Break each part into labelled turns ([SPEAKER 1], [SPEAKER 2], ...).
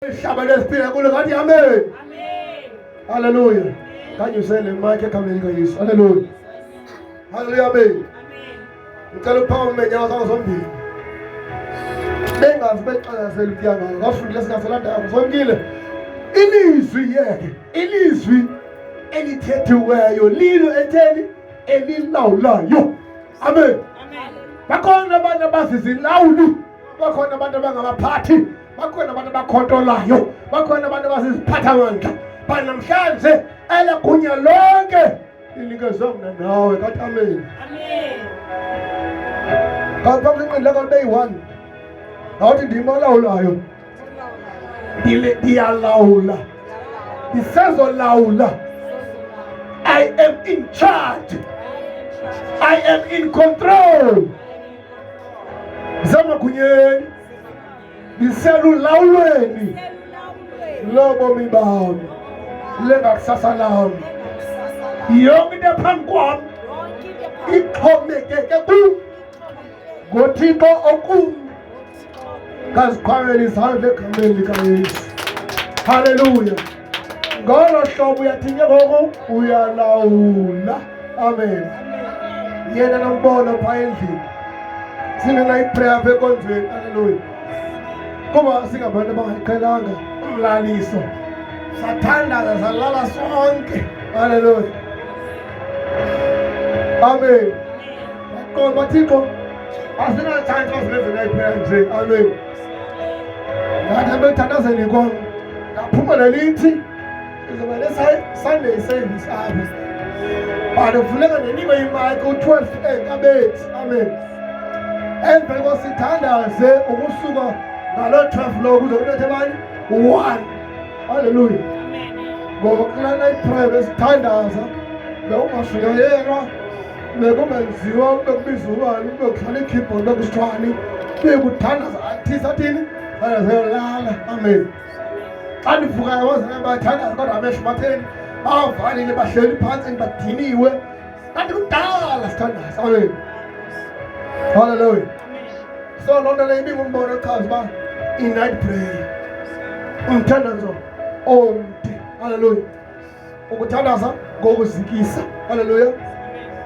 [SPEAKER 1] Amen. Hallelujah. Can you say the mic? Hallelujah. Hallelujah. Amen. Ngicela uphawu menyawo zawo zombili. Bengazi beqala selifiyana. Ngafundile singaselanda ngizomkile. Ilizwi yeke. Ilizwi elithethiweyo lilo etheni elilawulayo. Amen. Bakhona abantu abazizilawuli. Bakhona abantu abangabaphathi. Bakhona abantu abakhontrolayo. Bakhona abantu abaziziphathamandla. Namhlanje elagunya lonke linikezwe mina nawe kathi amen. Amen. Kanti bakuqinile kabe yi1. Awuthi ndimolawulayo. Ndiyalawula. Ndisezolawula. I am in charge. I am in control. Zamagunyeni. Ndiselulawulweni. Lobo mibami. Lenga kusasa lami. Yonke into phambi kwami ixhomekeke ngoThixo okhulu. Kaziqhawele izandla egameni likaYesu. Hallelujah. Ngolo hlobo uyathinye ngoko uyalawula. Amen. Yena nombona pha endlini. Sinena iprayer apha enkonzweni. Hallelujah. Kuba singabantu abangayiqhelanga umlaliso. Sathandaza salala sonke. Hallelujah. Amen. Kodwa Thixo asinathanda usivezela iprayer nje. Amen. Ngathi bethandazeni konke. Ngaphuma nelithi izoba le Sunday service apha. Bafuleka nenikwe imali ku-12 abethi. Amen. Emveni kosithandaze ukusuka ngalo 12 lo kuze kubethe bani 1. Hallelujah. Ngoba kulana iprayer besithandaza bewungafika yena bekumenziwa bekubiza ubani bekudlala ikeyboard bekusithwani bekuthandaza athi sathini ayazolala. Amen. Xa ndivukayo wazana bathandaza kodwa amehlo batheni bavalile bahleli phansi badiniwe kanti kudala sithandaza. Amen. Hallelujah. So loo nto leyo ibingumbono ochaza uba i-night prayer umthandazo omde. Hallelujah. Ukuthandaza ngokuzikisa. Hallelujah.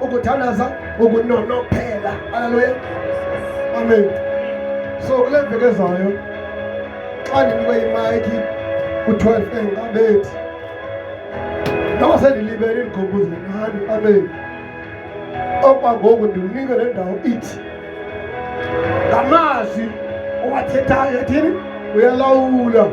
[SPEAKER 1] Ukuthandaza ngokunonophela. Hallelujah. Amen. So kule veki ezayo xa ndinikwe imayiki u-12 engabethi noba sendilibele indikhumbuze nani. Amen. Okwangoku ndikunike le ndawo ithi ngamazwi owathethayo yathini uyalawula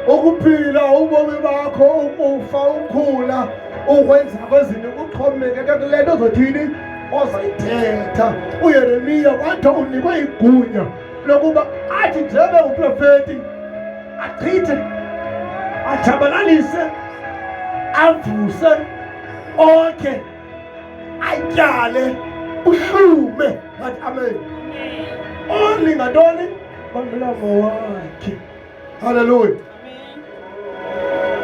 [SPEAKER 1] ukuphila ubomi bakho, ukufa, ukhula, ukwenza kwezinto kuxhomekeke kule nto ozothini ozayithetha. uYeremiya wathi unikwe igunya lokuba athi njebe uprofeti achithe, ajabalalise, avuse, okhe, atyale, uhlume. But amen. Only ngantoni? Ngomlomo wakhe. Hallelujah.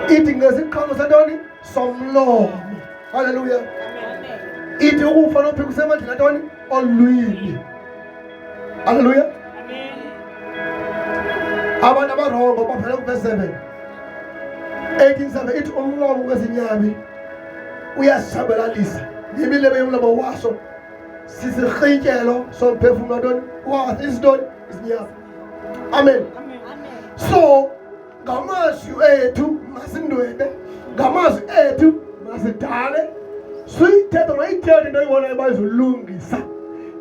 [SPEAKER 1] Ithi ngesiqhamo santoni? Somlomo. Hallelujah. Ithi ukufa nophika kusemandleni antoni? Olwimi. Hallelujah. Abantu abarongo baphela ku-verse 7. 18:7 ithi umlomo wezinyabi uyasabalalisa. Yimilebe yomlomo waso sisirhityelo somphefumlo antoni? Wathi isintoni? Izinyabi. Amen. So ngamazwi ethu masindwebe, ngamazwi ethu masidale, suyithetha mayithethe into oyibonayo uba izolungisa.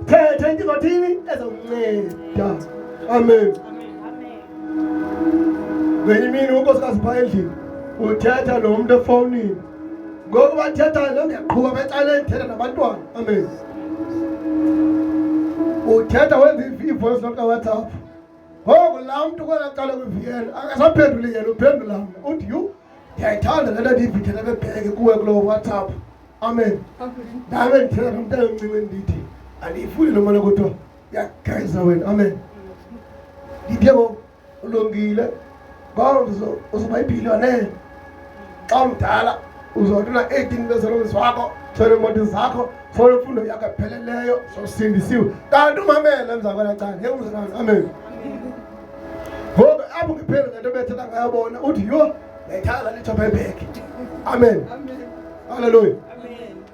[SPEAKER 1] Thethe into izothini ezawunceda. Amen. Ngenye imini unkosikazi phaa endlini uthetha nomntu efowunini. Ngoku bathetha lo ndiyaqhuba becaleni thetha nabantwana. Amen. Uthetha wenza i-voice note kaWhatsApp. Ngoku laa mntu kwelaa cala kwi-VN akasaphenduli yena, uphendula mna. Uthi yhu ndiyayithanda le nto ndiyivithele bebheke kuwe kuloo WhatsApp. Amen. Ndame ndithetha nomntana omncinci ndithi andiyifuni lo mane kuthiwa yagayisa wena. Amen. Ndithe ngoku ulungile ngoba uzoba yibhiliyonere. Xa mdala uzothi una-18 bezalomzi wakho, thole iimoto zakho, thole imfundo yakho epheleleyo, sosindisiwe. Kanti umamele emza kwelaa cala. Yeke umzalwane. Amen. Ngoku apho ngiphela ngento bethetha ngayabona uthi yo ngiyayithanda le Joburg. Amen. Hallelujah.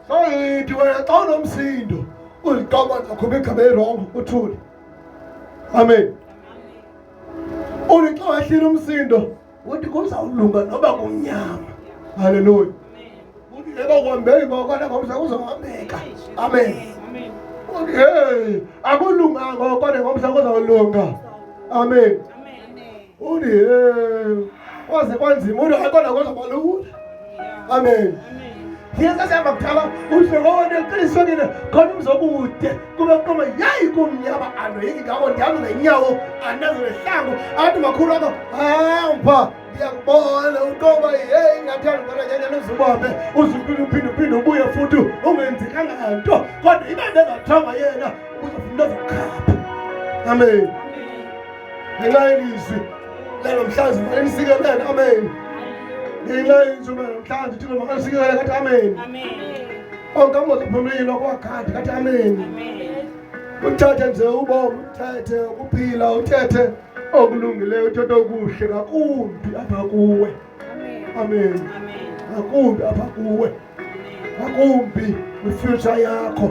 [SPEAKER 1] So yithi wena xa unomsindo uziqoba zakho igama erongo uthule. Amen. Uthi xa wahlila umsindo uthi kuzawulunga noba kumnyama. Hallelujah. Uthi yebo kuhambeki ngokona ngomsa kuzohambeka. Amen. Uthi hey akulunganga ngokona ngomsa kuzawulunga. Amen. Uthi hey waze kwanzima uthi akona kuzobalula. Amen. Yesa siyama kuthala uhlekone qinisweni khona umzokude kube koma yayi kumnyama anoyiki ngabo ndihamba ngenyawo anazo lehlango athi makhulu akho hamba ngiyakubona uqoba hey ngathanda bona nyanya nozibambe uphinde ubuye futhi ungenzi kanganto kodwa ibende engathanga yena uzofunda zokukhapha. Amen. Ngenxa yelizwi lelo mhlazi malisikelele. Amen. Ngenxa yelizwi lelo mhlazi thina makasikelele kathi amen. Onke amozophumile kwakhadi kathi amen. Uthathe nje ubomi uthethe ukuphila uthethe okulungileyo uthethe okuhle ngakumbi apha kuwe. Amen. Ngakumbi apha kuwe. Ngakumbi kwifuture yakho.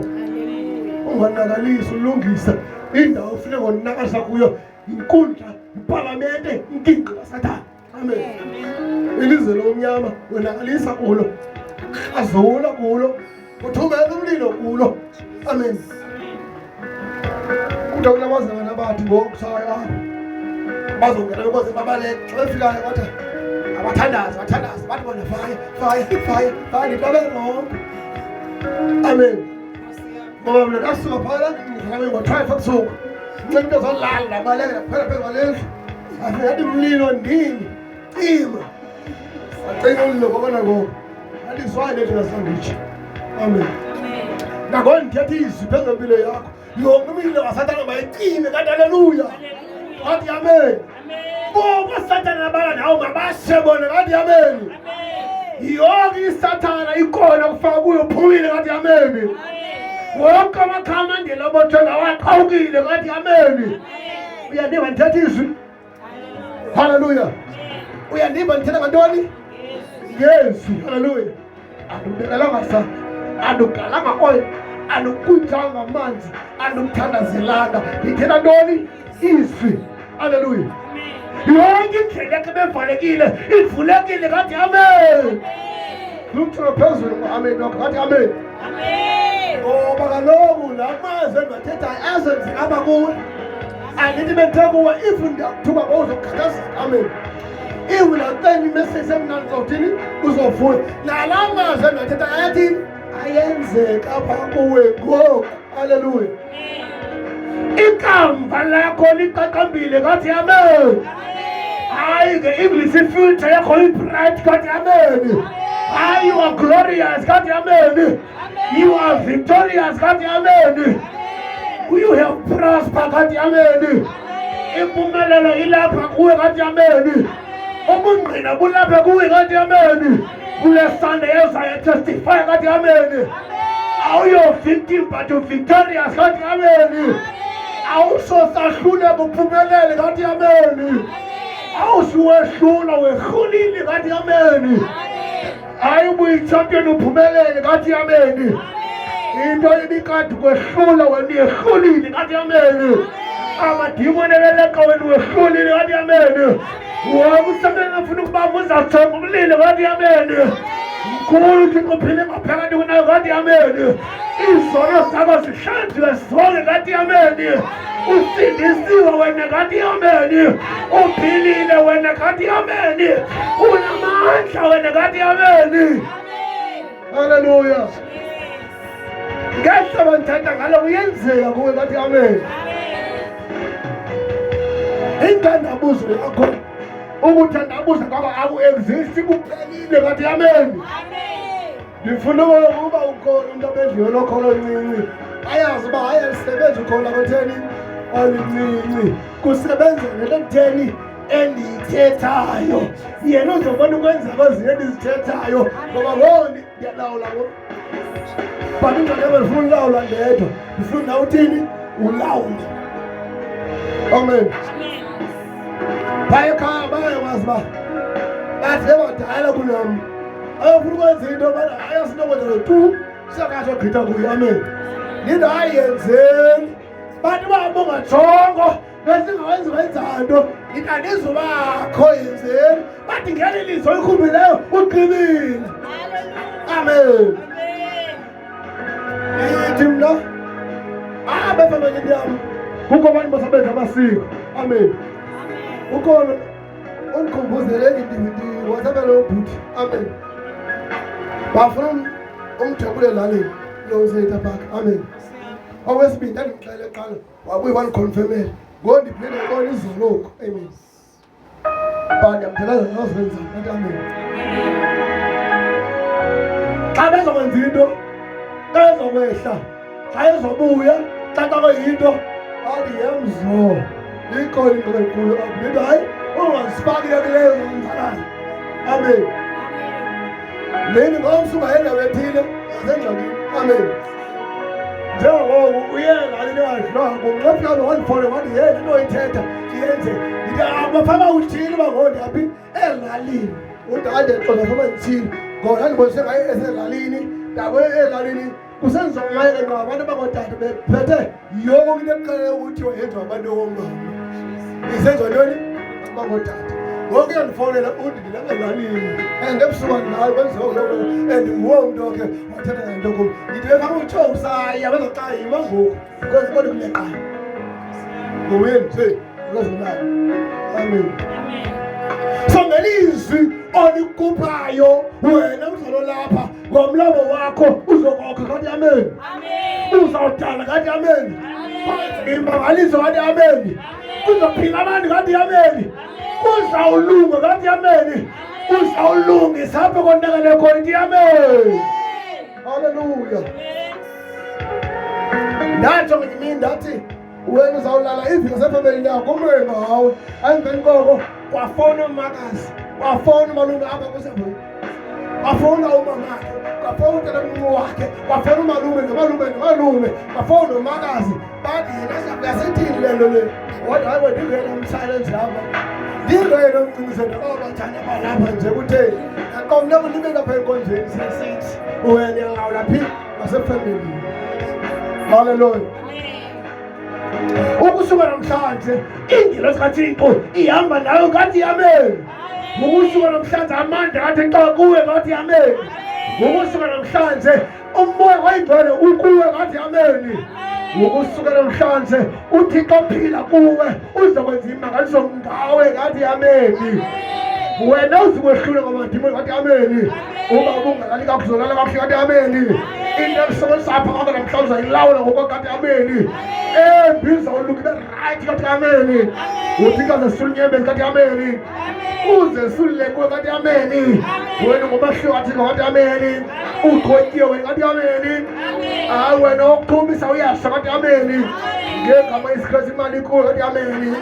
[SPEAKER 1] Unganakalisa ulungisa indawo ufuneka ngonakalisa kuyo inkundla iparlamente inkinga kaSathane. Amen. Ilizwe lomnyama wenakalisa kulo azula kulo uthumela umlilo kulo. Amen. Kunamazana abathi ngokusaya bazongena ukuze babaleke xa befikayo bathi abathandazi bathi bona fire nitobelonke. Amen. Ngoba mina ndasuka phana ngihambe ngo-12 ebusuku nxa into zolala nabaleke naphela phezu kwalendlu afingathi mlilo ndini cima acina umlilo kobona ngoku aliswayo lethu ngasanditsho. Amen. Nangona ndithetha izwi phezu kwempilo yakho yonke umlilo kaSathane mayicime kanti haleluya. Kanti amen. Ngoba uSathane nabala nawo mabashe bona kanti amen. Yonke iSathane ikhona kufaka kuyo phumile kanti amen. Wonke amakhamandela abothela waqhawukile kanti amen. Uyandimba ndithetha izwi. Hallelujah. Uyandimba ndithetha ngantoni? Yezwi. Hallelujah. Andubekelanga sa anugalanga oil anukunjanga amanzi anumthandazelanga ndithetha ntoni? Izwi. Hallelujah. Yonke indlela yakhe bevalekile ivulekile kanti amen. Lumthelo phezulu ngo-amen wakho kanti amen. Ngoba kaloku la mazwi endiwathethayo azenzeka apha kuwe. Andithi bendithe kuwe if ndiyakuthuba bowuzokhathazeka. Amen. If ulacela imeseyisi emnandi uzawuthini uzovula nala mazwi endiwathethayo ayathini ayenzeka apha kuwe ngoku. Haleluya. Ikamva lakho liqaqambile kanti amen. Hayi ke English future yakho i-bright kanti amen. Hayi you are glorious kanti amen. You are victorious kanti amen. You have prospered kanti amen. Impumelelo ilapha kuwe kanti amen. Ubungqina bulapha kuwe kanti amen. Kule Sunday ezayo testify kanti amen. Awuyo victim but you victorious kanti amen. Awusosahlule kuphumelele kanti amen. Awusuwehlula wehlulile kanti amen. Hayi ubuyi-champion uphumelele kanti amen. Into ibikade kwehlula wena yehlulile kanti amen. Amadimoni ebeleka wena wehlulile kanti amen. Wona uSathane afuna ukubamba uzathenga umlilo kanti amen. Mkhulu uThixo uphile ngaphakathi kunayo kanti amen. Izono zakho zihlanjiwe zonke kanti amen. Usindisiwe wena kanti amen. Uphilile wena kanti amen. Unamandla wena kanti amen. Hallelujah. Ngehla ngithanda ngalo kuyenzeka kuwe kanti amen. Intandabuzo yakho ukuthandabuza ngoba aku-exist kuphelile kanti amen. Ndifuna ukuba ukhona umuntu abedliwe lokholo oluncinci ayazi uba hayi alisebenzi ukhona kotheni oluncinci kusebenzele lekutheni endiyithethayo. Yena uzobona ukwenza kwezinye endizithethayo ngoba ngoni ndiyalawula ngo but indlela ndifuna ulawula ndedwa ndifuna uthini ulawule. Amen. bayekhaya bayakwazi uba bathe badala kunam ayofuna ukwenza into bana ayasinokwenza tu siyakwazi ogqitha kuyo. Amen. Ndithi hayi yenzeni bantu babo ungajongo besingawenzi wenza nto ndithi andizubakho yenzeni bathi ngeli lizwe oyikhubileyo ugqibile. Amen. Ndithi mna befamilini yam kukho abantu basabenza amasiko. Amen. Ukhona undikhumbuzele ndiwasabele ubhuti. Amen. Bafuna umthebule elalini lozetha park. Amen. Okwesibini ndandimxele kuqala wabuye wandikhonfemela ngondiphinde ngibona izoloku. Amen. Ndiyamthelaza nozenza nathi. Amen. Xa bezokwenza into xa ezokwehla xa ezobuya xa kakuyinto athi yemzo ikhona into enkulu. Ndithi hayi ungazifakile kuleyo zomzalane. Amen. Leni ngomsuka endawo ethile yasengxakini. Amen. Njengoku uyela lingahlanga ngomnqaphikazi wandifole wathi yena into oyithetha iyenze. Ndithi abafana uthile uba ngondaphi elalini uthi andexoza fama ndithile ngona ndibonise ngayo eselalini ndakwe elalini kusenziwamayeke nqa abantu abangootata bephethe yonke into eqele ukuthiwa yenziwa abantu womama isenziwa ntoni abangootata. Ngoku yandifowunela uthi ndilapha elalini and ebusuku andinayo kwenziwa and nguwo umntu ke wathetha ngento kum. Ndithi befana utsho usaya bezoqayima ngoku kodwa kuleqayo ngowenu se kwezonayo. Amen. So ngelizwi olikuphayo wena mzalo lapha ngomlomo wakho uzokokha kathi amen. Uzawudala kathi amen. Imbangaliso kathi amen. Uzophila abantu kathi amen. Uzawulunga kathi amen. Uzawulungisa apho konakale khona ithi amen. Hallelujah. Ndatsho ngimini ndathi wena uzawulala ivika sefamilini yakho umnwe ngawe. Emveni koko kwafona umakazi kwafona umalume apha kusefamilini kwafona umamakhe kwafona utatomncinci wakhe kwafona umalume nomalume kwafona umakazi bathi yena yasithini le nto le. Wathi hayi wena ndingena umsilensi apha ndingena umcingiselo bathanda balapha nje kutheni aqomle kulibe lapha enkonzweni sesithi wena ngawula phi ngasefamilini. Hallelujah. Ukusuka namhlanje ingilosi kaThixo ihamba nawe ngathi amen. Ukusuka namhlanje amandla athi xa kuwe ngathi amen. Ukusuka namhlanje umoya oyingcwele ukuwe ngathi amen. Ukusuka namhlanje uThixo phila kuwe uzokwenza imangaliso ngawe ngathi amen. Wena uzikwehlule ngamadimoni ngathi amen. Uba ubungalali kakuzolala kakuhle ngathi amen. Into ebisokusapha ngako namhlanje uzayilawula ngokwakathi amen. Biza uluke right kathi amen. Uthixo azesulunyembeni kathi amen. Uze sulule kuwe kathi amen. Wena ngomahlo kaThixo kathi amen. Uqhotyiwe wena kathi amen. Hayi wena oqhubisa uyasha kathi amen. Ngegama isiKristu imali kuwe kathi amen.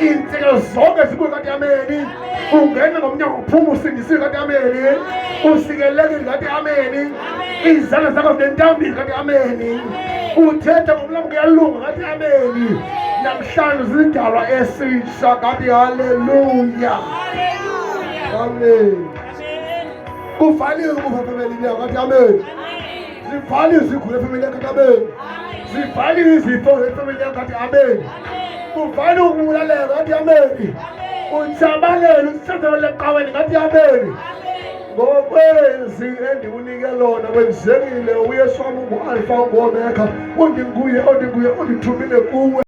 [SPEAKER 1] Iintselo zonke zikuwe kathi amen. Ungena ngomnyango uphuma usindisiwe kathi amen. Usikelekile kathi amen. Izandla zakho zinentambile kathi amen. Uthetha ngomlomo kuyalunga kathi amen. Namhlanje zindalwa esitsha kathi haleluya. Amen. Kuvaliwe ukufa efamilini yakho kathi amen. Zivaliwe izigulo efamilini yakho kathi amen. Zivaliwe izifo efamilini yakho kathi amen. Kuvaliwe ukubulalela kathi amen. Ujabalele usithathele eqaweni ngathi amen. Ngokwezi endikunike lona kwenzekile uYesu wami ungu-Alpha ungu-Omega undinguye undithumile kuwe.